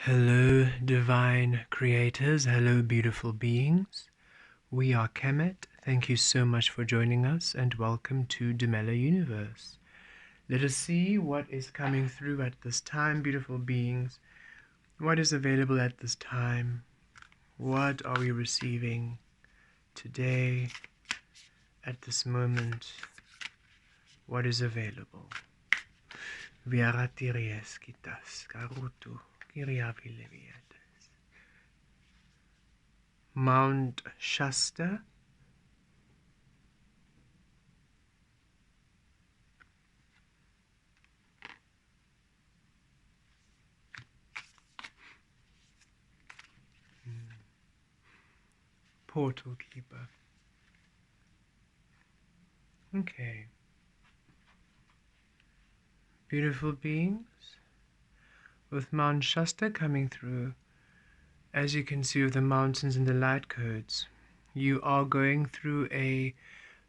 Hello, divine creators. Hello, beautiful beings. We are Kemet. Thank you so much for joining us and welcome to Demella Universe. Let us see what is coming through at this time, beautiful beings. What is available at this time? What are we receiving today, at this moment? What is available? Viaratiries kitas karutu kiriavileviates. Mount Shasta. Portal Keeper. Okay. Beautiful beings. With Mount Shasta coming through, as you can see with the mountains and the light codes, you are going through a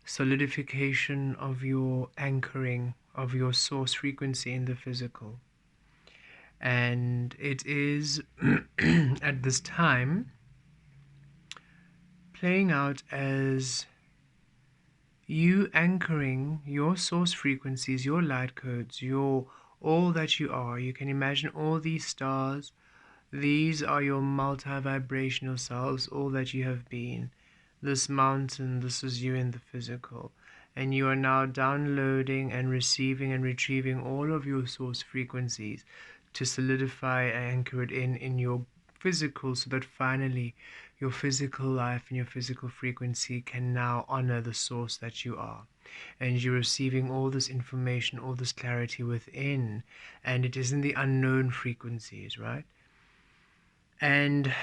solidification of your anchoring of your source frequency in the physical. And it is at this time playing out as you anchoring your source frequencies, your light codes, your all that you are. You can imagine all these stars. These are your multi-vibrational selves, all that you have been. This mountain, this is you in the physical. And you are now downloading and receiving and retrieving all of your source frequencies to solidify and anchor it in your physical, so that finally your physical life and your physical frequency can now honor the source that you are. And you're receiving all this information, all this clarity within, and it is in the unknown frequencies, right? And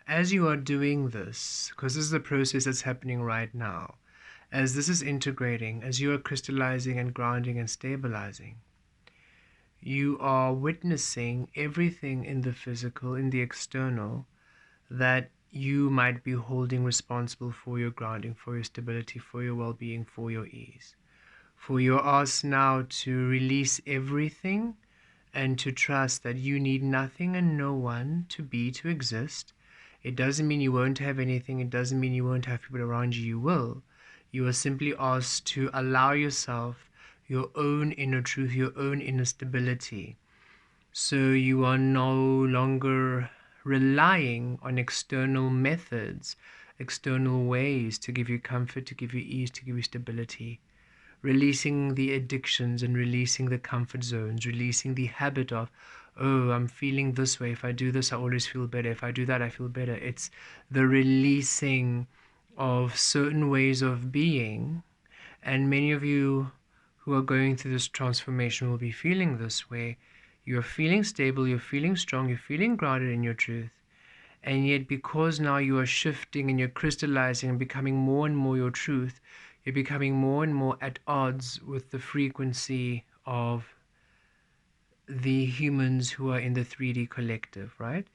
as you are doing this, because this is the process that's happening right now, as this is integrating, as you are crystallizing and grounding and stabilizing, you are witnessing everything in the physical, in the external, that you might be holding responsible for your grounding, for your stability, for your well-being, for your ease. For you're asked now to release everything and to trust that you need nothing and no one to be, to exist. It doesn't mean you won't have anything. It doesn't mean you won't have people around you. You will. You are simply asked to allow yourself your own inner truth, your own inner stability. So you are no longer relying on external methods, external ways to give you comfort, to give you ease, to give you stability. Releasing the addictions and releasing the comfort zones, releasing the habit of, oh, I'm feeling this way. If I do this, I always feel better. If I do that, I feel better. It's the releasing of certain ways of being. And many of you who are going through this transformation will be feeling this way. You're feeling stable, you're feeling strong, you're feeling grounded in your truth. And yet, because now you are shifting and you're crystallizing and becoming more and more your truth, you're becoming more and more at odds with the frequency of the humans who are in the 3D collective, right?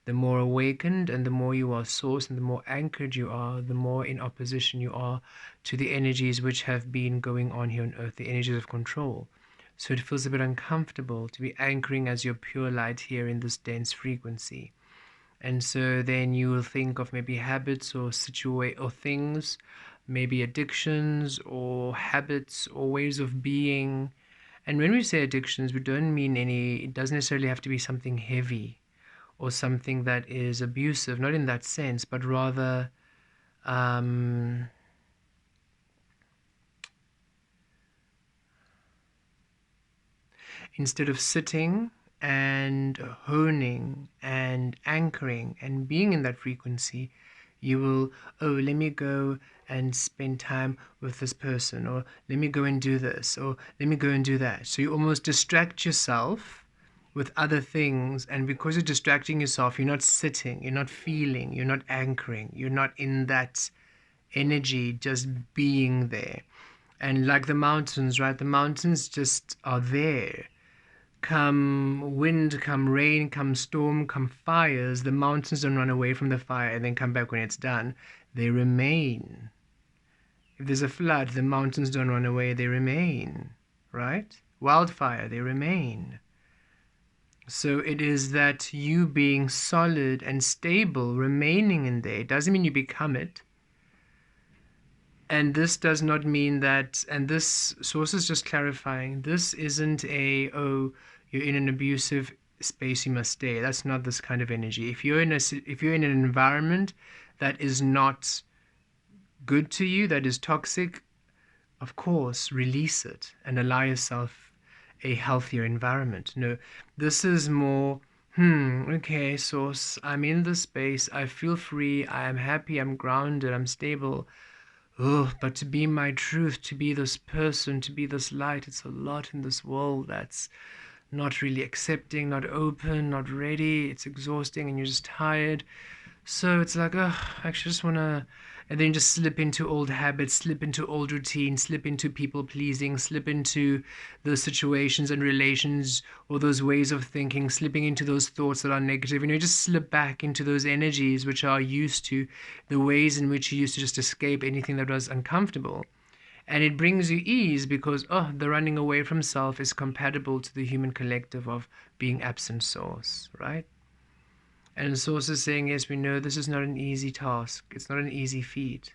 The more awakened and the more you are source and the more anchored you are, the more in opposition you are to the energies which have been going on here on earth, the energies of control. So it feels a bit uncomfortable to be anchoring as your pure light here in this dense frequency. And so then you will think of maybe habits or or things, maybe addictions or habits or ways of being. And when we say addictions, we don't mean it doesn't necessarily have to be something heavy or something that is abusive, not in that sense, but rather instead of sitting and honing and anchoring and being in that frequency, you will, oh, let me go and spend time with this person, or let me go and do this, or let me go and do that. So you almost distract yourself with other things, and because you're distracting yourself, you're not sitting, you're not feeling, you're not anchoring, you're not in that energy, just being there. And like the mountains, right? The mountains just are there. Come wind, come rain, come storm, come fires, the mountains don't run away from the fire and then come back when it's done. They remain. If there's a flood, the mountains don't run away, they remain, right? Wildfire, they remain. So it is that you being solid and stable, remaining in there. It doesn't mean you become it. And this does not mean that, and this source is just clarifying, this isn't a, oh, you're in an abusive space, you must stay. That's not this kind of energy. If you're in an environment that is not good to you, that is toxic, of course, release it and allow yourself a healthier environment. No, this is more, okay, source, I'm in this space, I feel free, I am happy, I'm grounded, I'm stable. Oh, but to be my truth, to be this person, to be this light, it's a lot in this world that's not really accepting, not open, not ready. It's exhausting and you're just tired. So it's like, oh, I actually just want to. And then just slip into old habits, slip into old routines, slip into people pleasing, slip into those situations and relations or those ways of thinking, slipping into those thoughts that are negative. You know, just slip back into those energies which are used to the ways in which you used to just escape anything that was uncomfortable. And it brings you ease because, oh, the running away from self is compatible to the human collective of being absent source, right? And source is saying, yes, we know this is not an easy task. It's not an easy feat.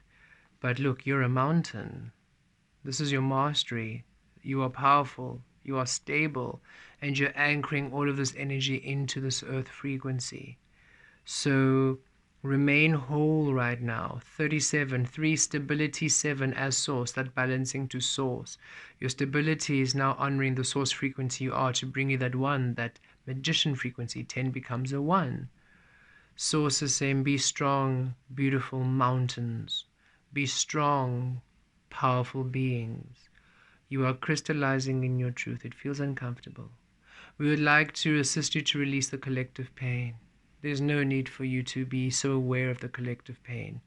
But look, you're a mountain. This is your mastery. You are powerful. You are stable. And you're anchoring all of this energy into this earth frequency. So remain whole right now. 37, 3 stability, 7 as source, that balancing to source. Your stability is now honoring the source frequency you are to bring you that 1, that magician frequency. 10 becomes a 1. Source is saying, be strong, beautiful mountains. Be strong, powerful beings. You are crystallizing in your truth. It feels uncomfortable. We would like to assist you to release the collective pain. There's no need for you to be so aware of the collective pain.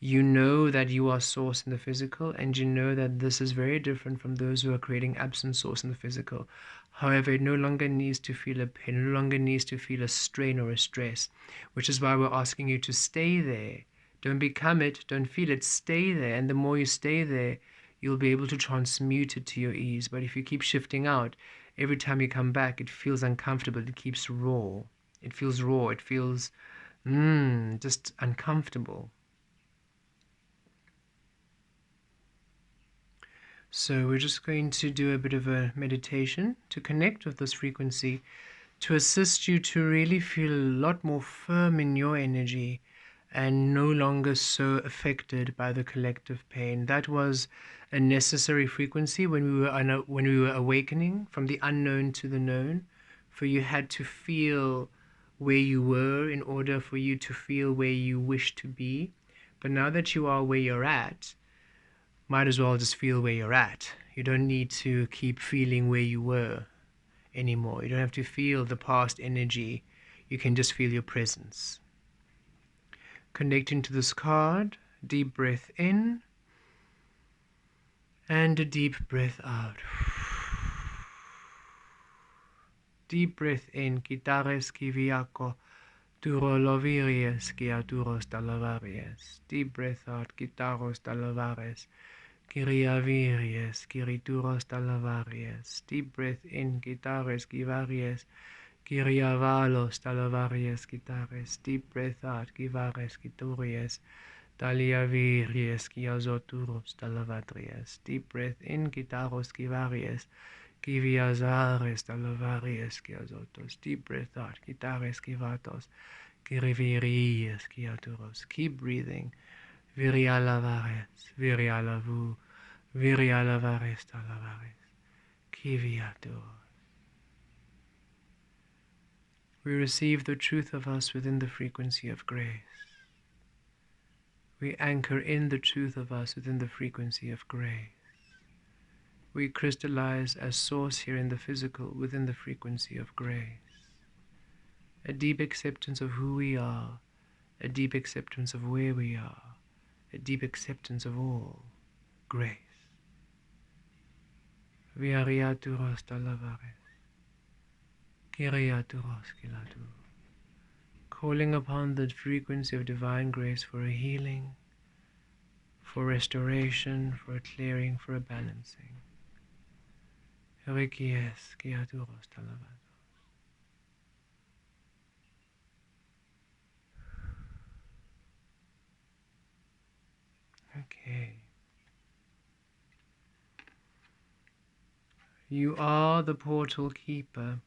You know that you are source in the physical, and you know that this is very different from those who are creating absent source in the physical. However, it no longer needs to feel a pain, no longer needs to feel a strain or a stress, which is why we're asking you to stay there. Don't become it, don't feel it, stay there. And the more you stay there, you'll be able to transmute it to your ease. But if you keep shifting out, every time you come back, it feels uncomfortable, it keeps raw. It feels raw, it feels just uncomfortable. So we're just going to do a bit of a meditation to connect with this frequency, to assist you to really feel a lot more firm in your energy and no longer so affected by the collective pain. That was a necessary frequency when we were awakening from the unknown to the known. For you had to feel where you were in order for you to feel where you wish to be. But now that you are where you're at, might as well just feel where you're at. You don't need to keep feeling where you were anymore. You don't have to feel the past energy. You can just feel your presence. Connecting to this card, deep breath in and a deep breath out. Deep breath in, Kitares kiviako, Turo loviries kiaturos talavaries. Deep breath out, Kitaros talavares. Kiriaviries, kirituros talavaries. Deep breath in, Kitares kivaries. Kiriavalos talavaries kitares. Deep breath out, kivares kituries. Taliaviries kiazoturos talavadries. Deep breath in, Kitaros kivaries. Kiviazares talavaries kiazotos. Deep breath out, Kitares kivatos. Kiriviries kiaturos. Keep breathing. Virialavares, virialavu, virialavares talavares. Kiviaturos. We receive the truth of us within the frequency of grace. We anchor in the truth of us within the frequency of grace. We crystallize as source here in the physical within the frequency of grace. A deep acceptance of who we are, a deep acceptance of where we are, a deep acceptance of all grace. Viariaturos talavares, kiriaturos kilatu. Calling upon the frequency of divine grace for a healing, for restoration, for a clearing, for a balancing. Rikies kiaturos talavares. Okay. You are the portal keeper.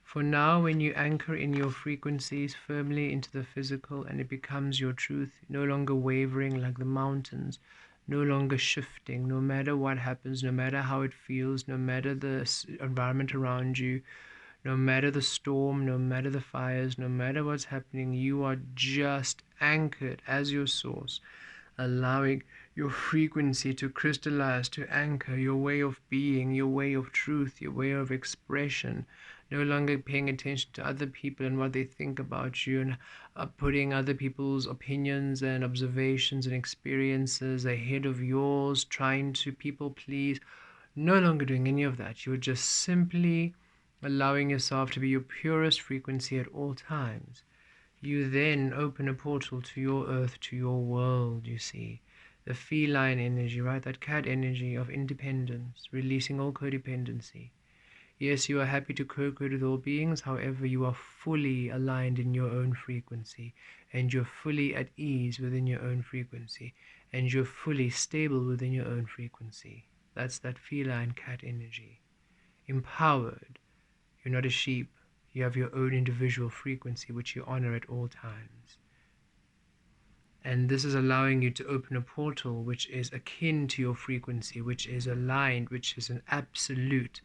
For now, when you anchor in your frequencies firmly into the physical and it becomes your truth, no longer wavering like the mountains, no longer shifting, no matter what happens, no matter how it feels, no matter the environment around you, no matter the storm, no matter the fires, no matter what's happening, you are just anchored as your source, allowing your frequency to crystallize, to anchor your way of being, your way of truth, your way of expression. No longer paying attention to other people and what they think about you, and putting other people's opinions and observations and experiences ahead of yours, trying to people please. No longer doing any of that. You're just simply allowing yourself to be your purest frequency at all times. You then open a portal to your earth, to your world, you see. The feline energy, right? That cat energy of independence, releasing all codependency. Yes, you are happy to co-create with all beings, however, you are fully aligned in your own frequency, and you're fully at ease within your own frequency, and you're fully stable within your own frequency. That's that feline cat energy. Empowered. You're not a sheep. You have your own individual frequency, which you honor at all times. And this is allowing you to open a portal which is akin to your frequency, which is aligned, which is an absolute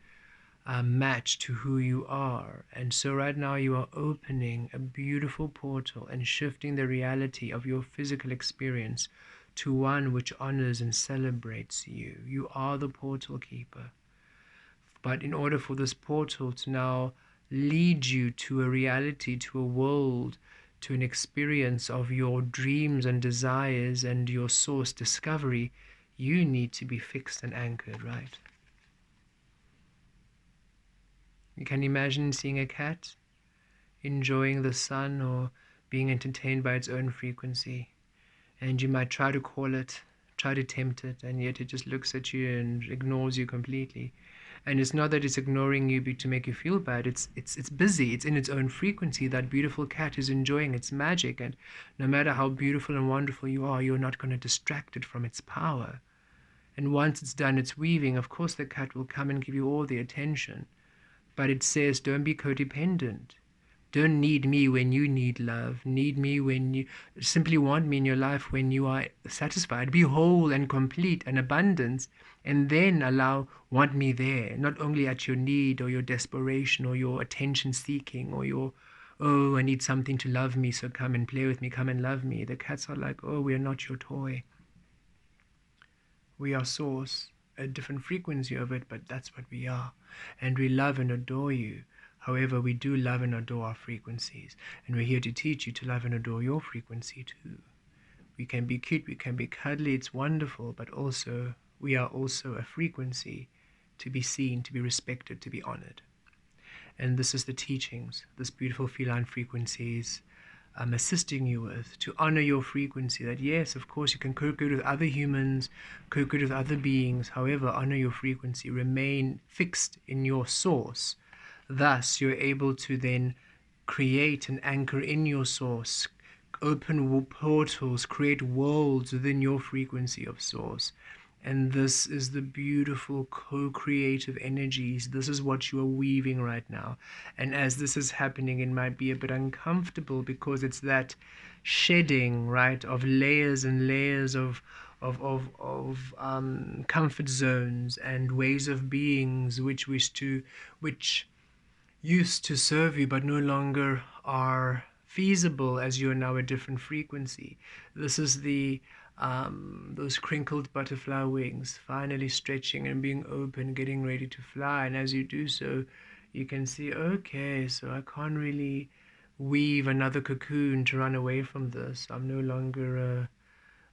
match to who you are. And so right now you are opening a beautiful portal and shifting the reality of your physical experience to one which honors and celebrates you. You are the portal keeper. But in order for this portal to now lead you to a reality, to a world, to an experience of your dreams and desires and your source discovery, you need to be fixed and anchored, right? You can imagine seeing a cat enjoying the sun or being entertained by its own frequency, and you might try to call it, try to tempt it, and yet it just looks at you and ignores you completely. And it's not that it's ignoring you to make you feel bad. It's busy. It's in its own frequency. That beautiful cat is enjoying its magic, and no matter how beautiful and wonderful you are, you're not going to distract it from its power. And once it's done its weaving, of course the cat will come and give you all the attention. But it says, don't be codependent. Don't need me when you need love. Need me when you simply want me in your life when you are satisfied. Be whole and complete and abundance. And then want me there, not only at your need or your desperation or your attention seeking or your, oh, I need something to love me, so come and play with me, come and love me. The cats are like, oh, we are not your toy. We are source, a different frequency of it, but that's what we are. And we love and adore you. However, we do love and adore our frequencies. And we're here to teach you to love and adore your frequency too. We can be cute, we can be cuddly, it's wonderful, but also, we are also a frequency to be seen, to be respected, to be honored. And this is the teachings, this beautiful feline frequencies assisting you with, to honor your frequency, that yes, of course, you can co-create with other humans, co-create with other beings, however, honor your frequency, remain fixed in your source. Thus, you're able to then create an anchor in your source, open portals, create worlds within your frequency of source. And this is the beautiful co-creative energies. This is what you are weaving right now. And as this is happening, it might be a bit uncomfortable because it's that shedding, right, of layers and layers of comfort zones and ways of beings which used to serve you but no longer are feasible as you are now a different frequency. This is the those crinkled butterfly wings finally stretching and being open, getting ready to fly. And as you do so, you can see, okay, so I can't really weave another cocoon to run away from this. I'm no longer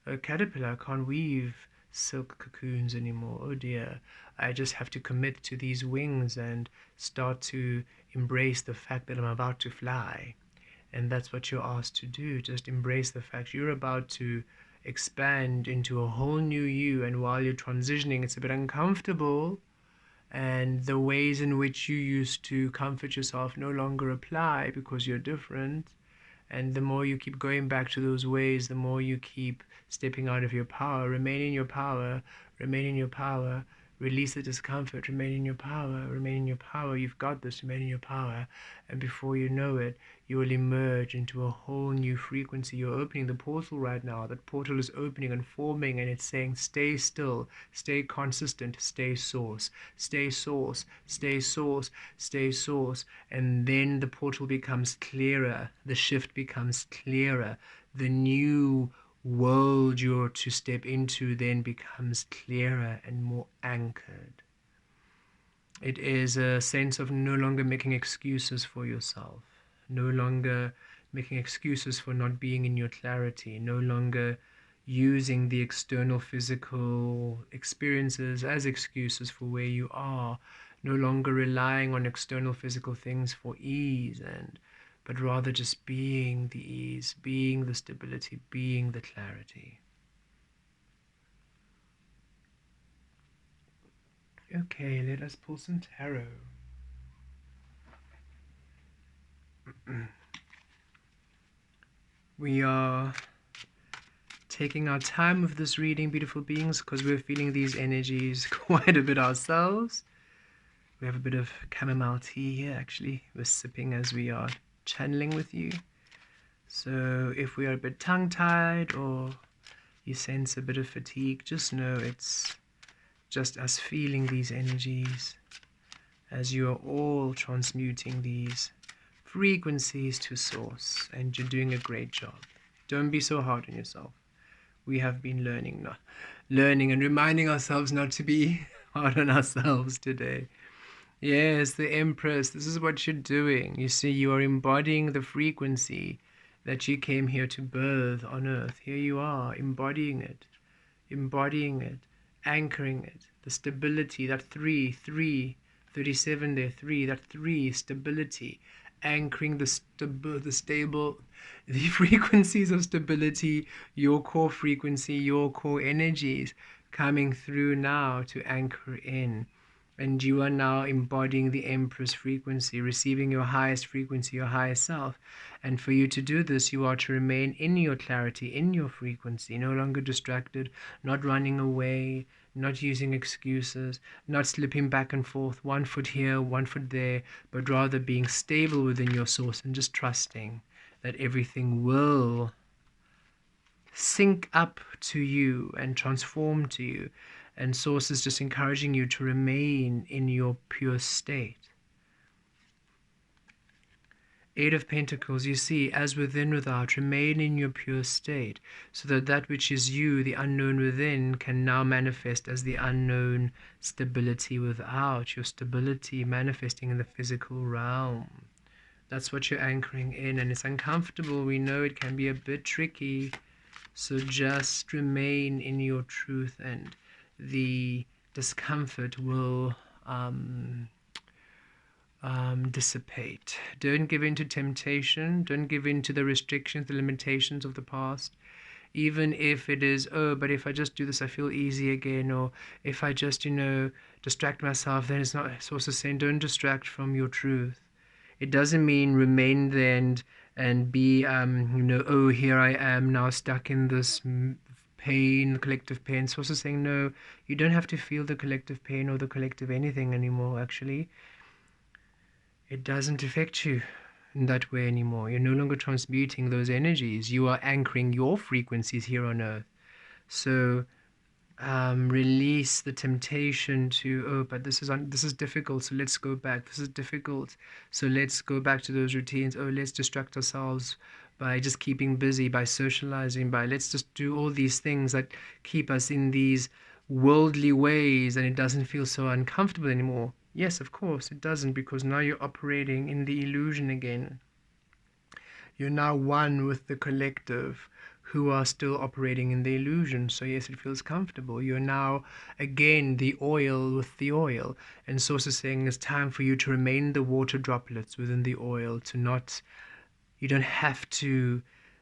a caterpillar. I can't weave silk cocoons anymore. Oh dear. I just have to commit to these wings and start to embrace the fact that I'm about to fly. And that's what you're asked to do. Just embrace the fact you're about to expand into a whole new you. And while you're transitioning, it's a bit uncomfortable. And the ways in which you used to comfort yourself no longer apply because you're different. And the more you keep going back to those ways, the more you keep stepping out of your power. Remain in your power, remain in your power, release the discomfort, remain in your power, remain in your power. You've got this, remain in your power. And before you know it, you will emerge into a whole new frequency. You're opening the portal right now. That portal is opening and forming, and it's saying, stay still, stay consistent, stay source, stay source, stay source, stay source. And then the portal becomes clearer, the shift becomes clearer, the new world you're to step into then becomes clearer and more anchored. It is a sense of no longer making excuses for yourself, no longer making excuses for not being in your clarity, no longer using the external physical experiences as excuses for where you are, no longer relying on external physical things for ease, but rather just being the ease, being the stability, being the clarity. Okay, let us pull some tarot. We are taking our time with this reading, beautiful beings, because we're feeling these energies quite a bit ourselves. We have a bit of chamomile tea here, actually. We're sipping as we are channeling with you. So if we are a bit tongue-tied or you sense a bit of fatigue, just know it's just us feeling these energies as you are all transmuting these frequencies to source, and you're doing a great job. Don't be so hard on yourself. We have been learning and reminding ourselves not to be hard on ourselves today. Yes, the Empress, this is what you're doing. You see, you are embodying the frequency that you came here to birth on earth. Here you are, embodying it, anchoring it, the stability, that 37 there, 3, that 3, stability, anchoring the stable, the frequencies of stability, your core frequency, your core energies coming through now to anchor in. And you are now embodying the Empress frequency, receiving your highest frequency, your highest self. And for you to do this, you are to remain in your clarity, in your frequency, no longer distracted, not running away, not using excuses, not slipping back and forth, one foot here, one foot there, but rather being stable within your source and just trusting that everything will sync up to you and transform to you. And source is just encouraging you to remain in your pure state. Eight of Pentacles, you see, as within, without, remain in your pure state, so that that which is you, the unknown within, can now manifest as the unknown stability without, your stability manifesting in the physical realm. That's what you're anchoring in, and it's uncomfortable. We know it can be a bit tricky, so just remain in your truth, and the discomfort will dissipate. Don't give in to temptation. Don't give in to the restrictions, the limitations of the past. Even if it is, oh, but if I just do this, I feel easy again. Or if I just, distract myself, then it's not. It's also saying don't distract from your truth. It doesn't mean remain there and be, oh, here I am now stuck in this pain, collective pain. It's also saying, no, you don't have to feel the collective pain or the collective anything anymore, actually. It doesn't affect you in that way anymore. You're no longer transmuting those energies. You are anchoring your frequencies here on earth. So release the temptation to, oh, but this is difficult, so let's go back. This is difficult, so let's go back to those routines. Oh, let's distract ourselves by just keeping busy, by socializing, by let's just do all these things that keep us in these worldly ways, and it doesn't feel so uncomfortable anymore. Yes, of course it doesn't, because now you're operating in the illusion again. You're now one with the collective who are still operating in the illusion. So yes, it feels comfortable. You're now again the oil with the oil. And Source is saying it's time for you to remain the water droplets within the oil, to not, you don't have to,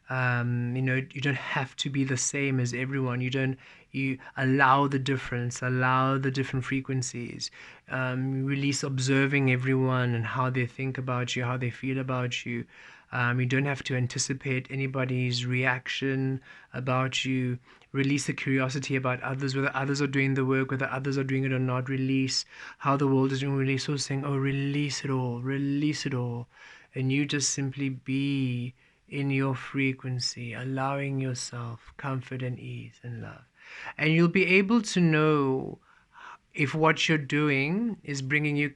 you don't have to be the same as everyone. You allow the difference, allow the different frequencies, release observing everyone and how they think about you, how they feel about you. You don't have to anticipate anybody's reaction about you. Release the curiosity about others, whether others are doing the work, whether others are doing it or not. Release how the world is doing. Release, so saying, oh, release it all, release it all. And you just simply be in your frequency, allowing yourself comfort and ease and love. And you'll be able to know if what you're doing is bringing you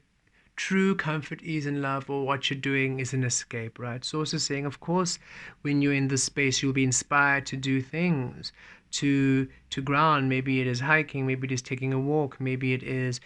true comfort, ease, and love, or what you're doing is an escape, right? So also saying, of course, when you're in this space, you'll be inspired to do things, to ground. Maybe it is hiking, maybe it is taking a walk, maybe it is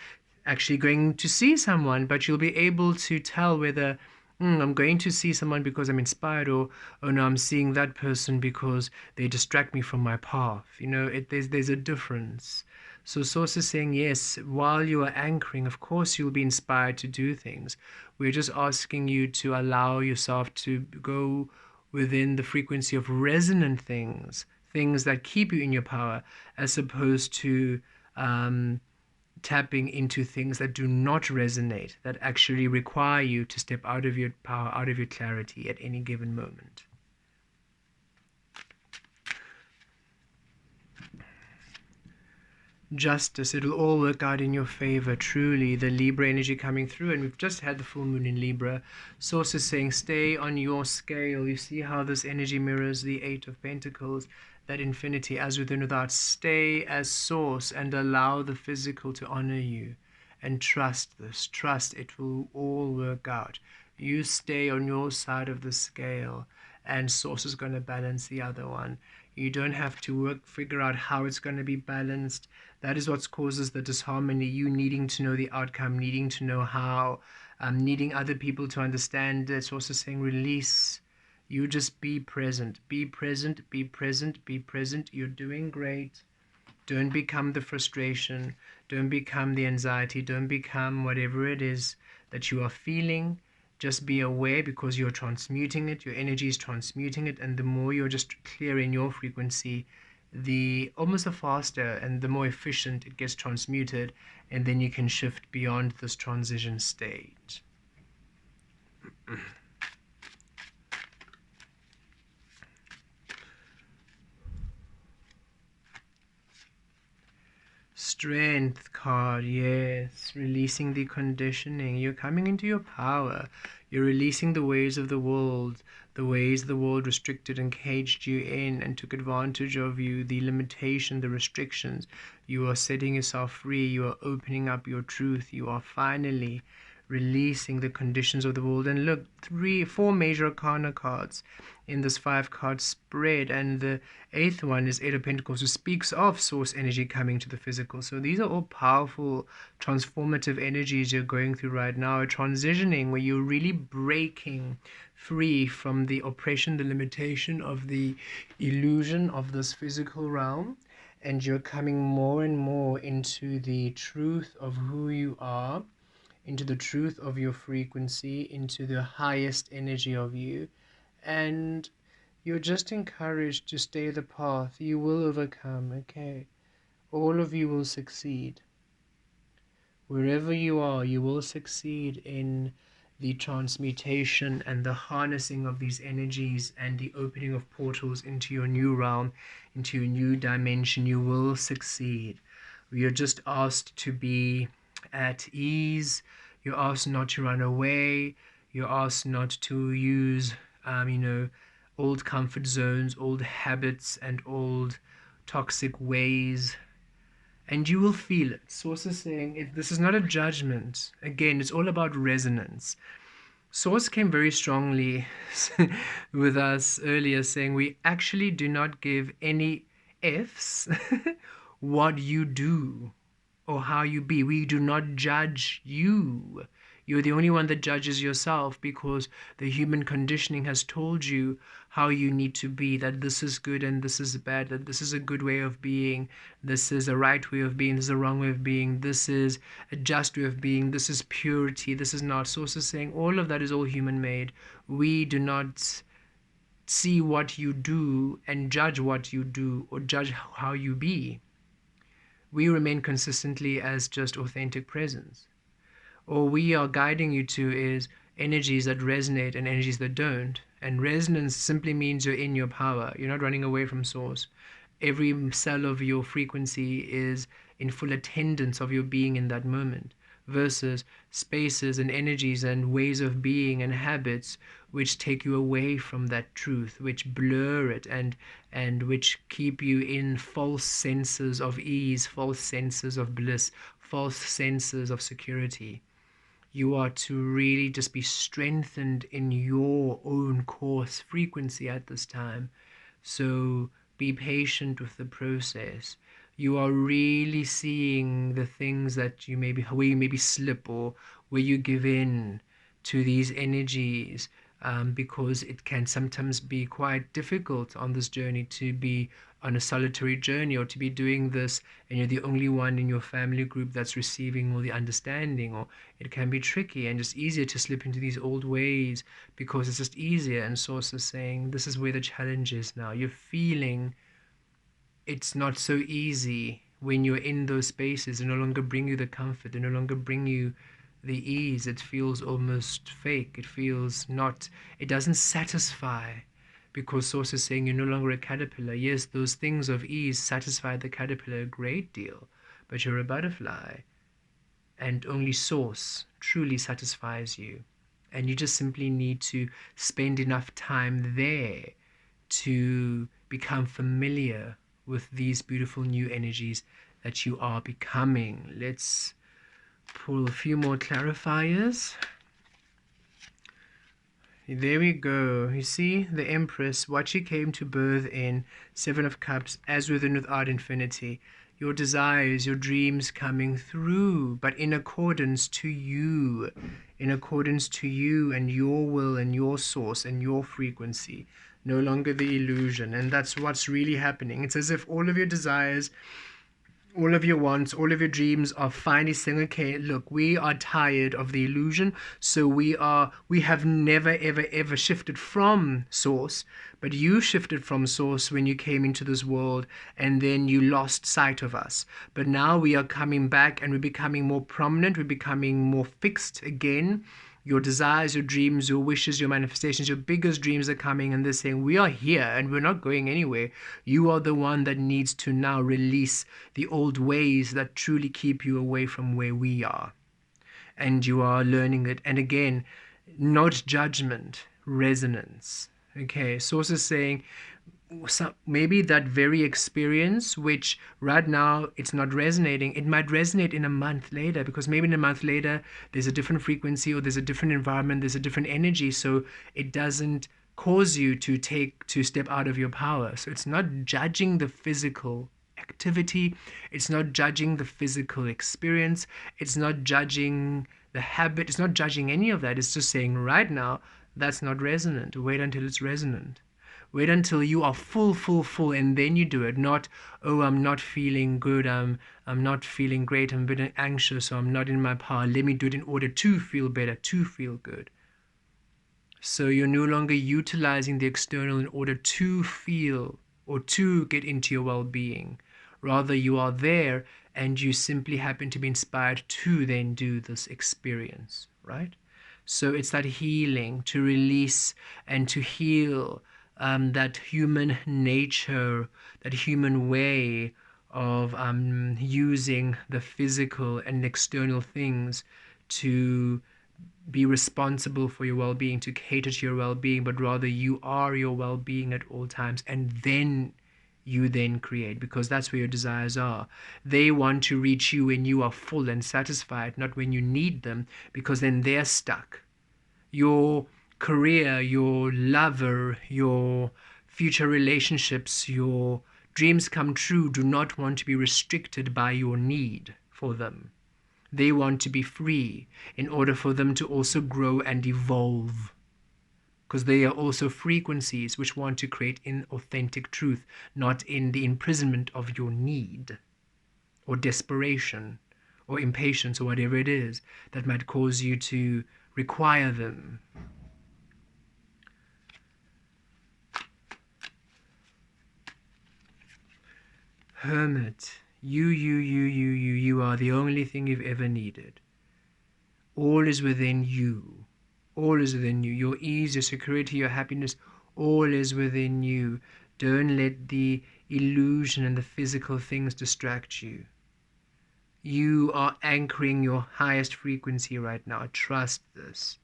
actually going to see someone, but you'll be able to tell whether I'm going to see someone because I'm inspired, or oh no, I'm seeing that person because they distract me from my path. There's a difference. So Source is saying, yes, while you are anchoring, of course you'll be inspired to do things. We're just asking you to allow yourself to go within the frequency of resonant things, things that keep you in your power, as opposed to tapping into things that do not resonate, that actually require you to step out of your power, out of your clarity at any given moment. Justice, it'll all work out in your favor, truly. The Libra energy coming through, and we've just had the full moon in Libra. Source is saying, stay on your scale. You see how this energy mirrors the Eight of Pentacles, that infinity, as within, without. Stay as source and allow the physical to honor you. And trust this. Trust it will all work out. You stay on your side of the scale, and source is going to balance the other one. You don't have to figure out how it's going to be balanced. That is what causes the disharmony. You needing to know the outcome, needing to know how, needing other people to understand. It's also saying release. You just be present. Be present, be present, be present. You're doing great. Don't become the frustration. Don't become the anxiety. Don't become whatever it is that you are feeling. Just be aware, because you're transmuting it. Your energy is transmuting it. And the more you're just clear in your frequency, the faster and the more efficient it gets transmuted. And then you can shift beyond this transition state. Strength card, yes. Releasing the conditioning. You're coming into your power. You're releasing the ways of the world restricted and caged you in and took advantage of you, the limitation, the restrictions. You are setting yourself free. You are opening up your truth. You are finally releasing the conditions of the world. And look, 4 major arcana cards in this 5-card spread, and the 8th one is Eight of Pentacles, who speaks of source energy coming to the physical. So these are all powerful transformative energies you're going through right now, transitioning where you're really breaking free from the oppression, the limitation of the illusion of this physical realm, and you're coming more and more into the truth of who you are, into the truth of your frequency, into the highest energy of you. And you're just encouraged to stay the path. You will overcome, okay? All of you will succeed. Wherever you are, you will succeed in the transmutation and the harnessing of these energies and the opening of portals into your new realm, into your new dimension. You will succeed. We are just asked to be at ease. You're asked not to run away. You're asked not to use, old comfort zones, old habits, and old toxic ways. And you will feel it. Source is saying this is not a judgment. Again, it's all about resonance. Source came very strongly with us earlier, saying we actually do not give any F's what you do or how you be. We do not judge you. You're the only one that judges yourself, because the human conditioning has told you how you need to be, that this is good and this is bad, that this is a good way of being, this is a right way of being, this is a wrong way of being, this is a just way of being, this is purity, this is not. Source is saying all of that is all human made. We do not see what you do and judge what you do or judge how you be. We remain consistently as just authentic presence. All we are guiding you to is energies that resonate and energies that don't. And resonance simply means you're in your power. You're not running away from source. Every cell of your frequency is in full attendance of your being in that moment, versus spaces and energies and ways of being and habits which take you away from that truth, which blur it, and which keep you in false senses of ease, false senses of bliss, false senses of security. You are to really just be strengthened in your own course frequency at this time. So be patient with the process. You are really seeing the things that you maybe, where you maybe slip, or where you give in to these energies, because it can sometimes be quite difficult on this journey to be on a solitary journey, or to be doing this and you're the only one in your family group that's receiving all the understanding. Or it can be tricky and just easier to slip into these old ways because it's just easier. And Source is saying this is where the challenge is now. You're feeling it's not so easy when you're in those spaces. They no longer bring you the comfort, they no longer bring you the ease. It feels almost fake. It feels not, it doesn't satisfy, because Source is saying you're no longer a caterpillar. Yes, those things of ease satisfy the caterpillar a great deal, but you're a butterfly, and only Source truly satisfies you. And you just simply need to spend enough time there to become familiar with these beautiful new energies that you are becoming. Let's pull a few more clarifiers. There we go. You see, the Empress, what she came to birth in, Seven of Cups, as within without infinity. Your desires, your dreams coming through, but in accordance to you. In accordance to you and your will and your source and your frequency. No longer the illusion. And that's what's really happening. It's as if all of your desires, all of your wants, all of your dreams are finally saying, okay, look, we are tired of the illusion. So we have never, ever, ever shifted from source, but you shifted from source when you came into this world, and then you lost sight of us. But now we are coming back, and we're becoming more prominent. We're becoming more fixed again. Your desires, your dreams, your wishes, your manifestations, your biggest dreams are coming, and they're saying, we are here and we're not going anywhere. You are the one that needs to now release the old ways that truly keep you away from where we are. And you are learning it. And again, not judgment, resonance. Okay, Source is saying, maybe that very experience, which right now it's not resonating, it might resonate in a month later, because maybe in a month later there's a different frequency, or there's a different environment, there's a different energy, so it doesn't cause you to step out of your power. So it's not judging the physical activity, it's not judging the physical experience, it's not judging the habit, it's not judging any of that. It's just saying right now that's not resonant. Wait until it's resonant. Wait until you are full, and then you do it. Not, oh, I'm not feeling good, I'm not feeling great, I'm a bit anxious, so I'm not in my power. Let me do it in order to feel better, to feel good. So you're no longer utilizing the external in order to feel or to get into your well-being. Rather, you are there and you simply happen to be inspired to then do this experience, right? So it's that healing, to release and to heal that human nature, that human way of using the physical and external things to be responsible for your well-being, to cater to your well-being, but rather you are your well-being at all times, and then you then create, because that's where your desires are. They want to reach you when you are full and satisfied, not when you need them, because then they're stuck. Your career, your lover, your future relationships, your dreams come true do not want to be restricted by your need for them. They want to be free in order for them to also grow and evolve, because they are also frequencies which want to create in authentic truth, not in the imprisonment of your need or desperation or impatience or whatever it is that might cause you to require them. Hermit, you are the only thing you've ever needed. All is within you. All is within you. Your ease, your security, your happiness, all is within you. Don't let the illusion and the physical things distract you. You are anchoring your highest frequency right now. Trust this.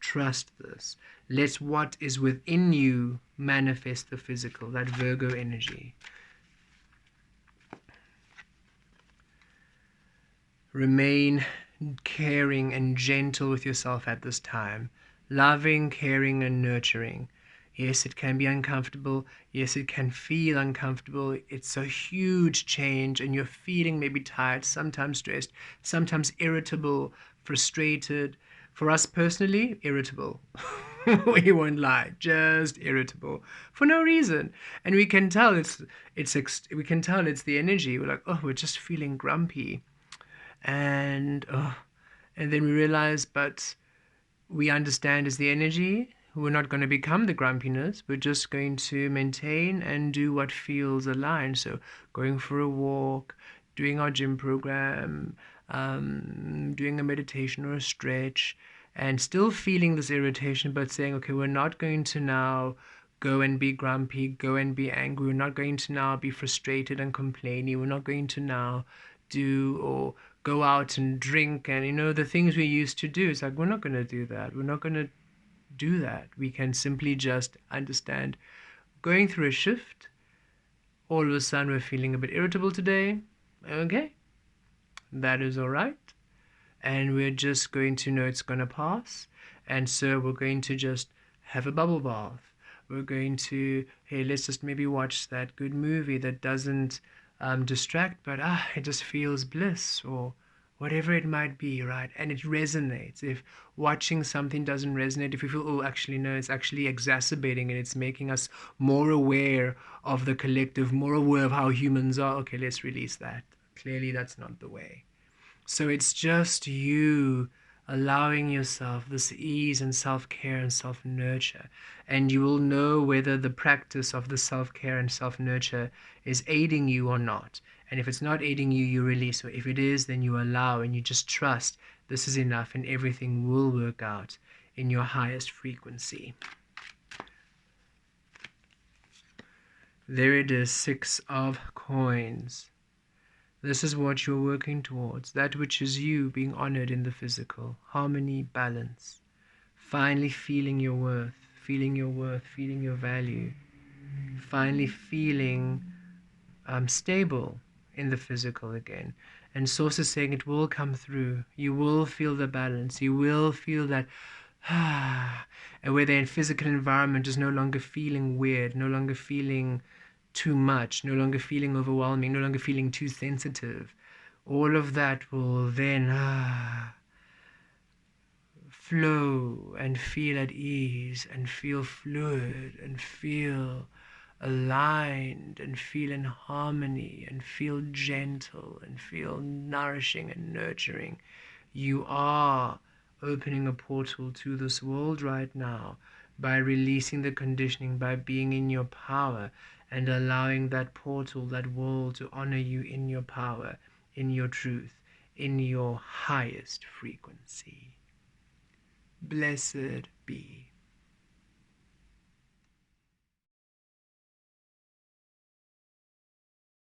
Trust this. Let what is within you manifest the physical, that Virgo energy. Remain caring and gentle with yourself at this time. Loving, caring, and nurturing. Yes, it can be uncomfortable. Yes, it can feel uncomfortable. It's a huge change, and you're feeling maybe tired, sometimes stressed, sometimes irritable, frustrated. For us personally, irritable. We won't lie, just irritable for no reason. And we can tell we can tell it's the energy. We're like, oh, we're just feeling grumpy, and and then we realize, but we understand is the energy. We're not going to become the grumpiness. We're just going to maintain and do what feels aligned. So going for a walk, doing our gym program, doing a meditation or a stretch, and still feeling this irritation, but saying, okay, we're not going to now go and be grumpy, go and be angry. We're not going to now be frustrated and complaining. We're not going to now do or go out and drink and the things we used to do. It's like we're not going to do that. We're not going to do that. We can simply just understand going through a shift. All of a sudden we're feeling a bit irritable today. Okay, that is all right, and we're just going to know it's going to pass. And so we're going to just have a bubble bath. We're going to, hey, let's just maybe watch that good movie that doesn't distract, but it just feels bliss, or whatever it might be, right? And it resonates. If watching something doesn't resonate, if we feel, oh, actually, no, it's actually exacerbating and it's making us more aware of the collective, more aware of how humans are, okay, let's release that. Clearly, that's not the way. So it's just you allowing yourself this ease and self-care and self-nurture. And you will know whether the practice of the self-care and self-nurture is aiding you or not. And if it's not aiding you, you release. Or if it is, then you allow and you just trust this is enough and everything will work out in your highest frequency. There it is, 6 of coins. This is what you're working towards, that which is you being honored in the physical, harmony, balance, finally feeling your worth, feeling your worth, feeling your value, finally feeling stable in the physical again. And Source is saying it will come through. You will feel the balance. You will feel that and where the physical environment is no longer feeling weird, no longer feeling too much, no longer feeling overwhelming, no longer feeling too sensitive. All of that will then flow and feel at ease and feel fluid and feel aligned and feel in harmony and feel gentle and feel nourishing and nurturing. You are opening a portal to this world right now by releasing the conditioning, by being in your power and allowing that portal, that world to honor you in your power, in your truth, in your highest frequency. Blessed be.